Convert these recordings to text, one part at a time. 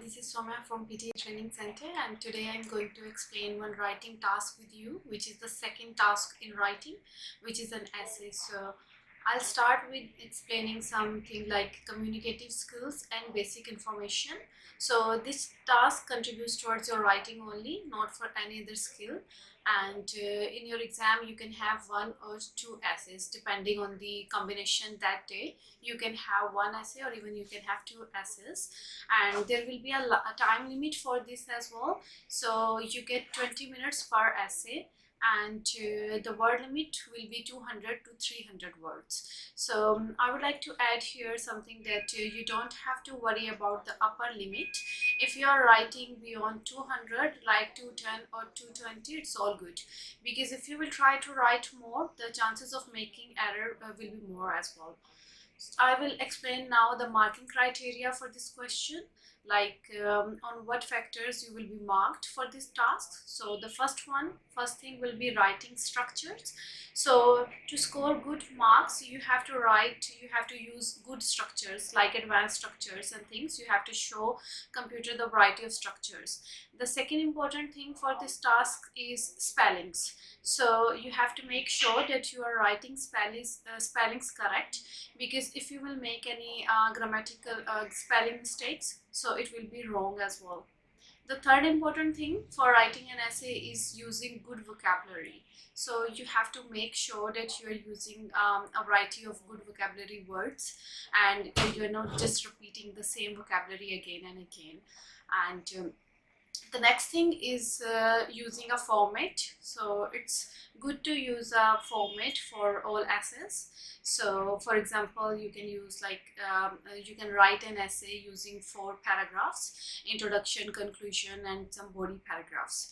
this is Somya from PTE Training Center, and today I'm going to explain one writing task with you, which is the second task in writing, which is an essay. So I'll start with explaining something like communicative skills and basic information. So this task contributes towards your writing only, not for any other skill. And in your exam, you can have one or two essays depending on the combination that day. You can have one essay or even you can have two essays, and there will be a time limit for this as well. So you get 20 minutes per essay, and the word limit will be 200 to 300 words. So I would like to add here something that you don't have to worry about the upper limit. If you are writing beyond 200, like 210 or 220, it's all good, because if you will try to write more, the chances of making error will be more as well. I will explain now the marking criteria for this question, like on what factors you will be marked for this task. So the first thing will be writing structures. So to score good marks, you have to use good structures like advanced structures and things. You have to show computer the variety of structures. The second important thing for this task is spellings. So you have to make sure that you are writing spellings correct, because if you will make any grammatical spelling mistakes, so it will be wrong as well. The third important thing for writing an essay is using good vocabulary. So you have to make sure that you are using a variety of good vocabulary words, and you're not just repeating the same vocabulary again and again. And the next thing is using a format. So it's good to use a format for all essays. So for example, you can use you can write an essay using 4 paragraphs: introduction, conclusion, and some body paragraphs.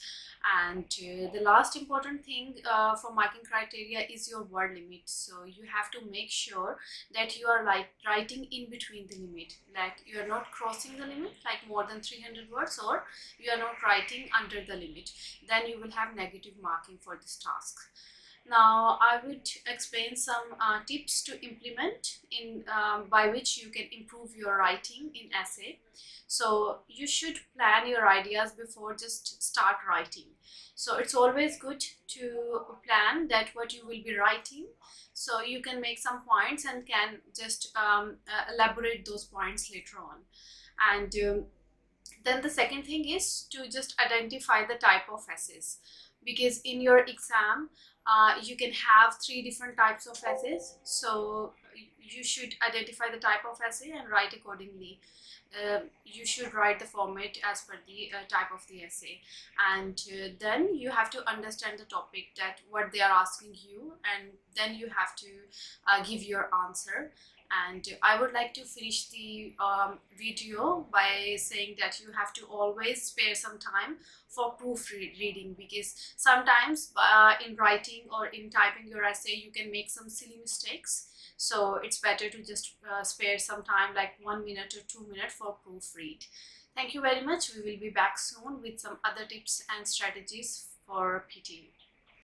And the last important thing for marking criteria is your word limit. So you have to make sure that you are writing in between the limit, like you are not crossing the limit like more than 300 words, or you are not writing under the limit. Then you will have negative marking for this task. Now I would explain some tips to implement in by which you can improve your writing in essay. So you should plan your ideas before just start writing. So it's always good to plan that what you will be writing, so you can make some points and can just elaborate those points later on. And then the second thing is to just identify the type of essays, because in your exam you can have 3 different types of essays. So you should identify the type of essay and write accordingly. You should write the format as per the type of the essay, and then you have to understand the topic, that what they are asking you, and then you have to give your answer. And I would like to finish the video by saying that you have to always spare some time for proofreading, because sometimes in writing or in typing your essay, you can make some silly mistakes. So it's better to just spare some time, like 1 minute or 2 minutes for proofread. Thank you very much. We will be back soon with some other tips and strategies for PTE.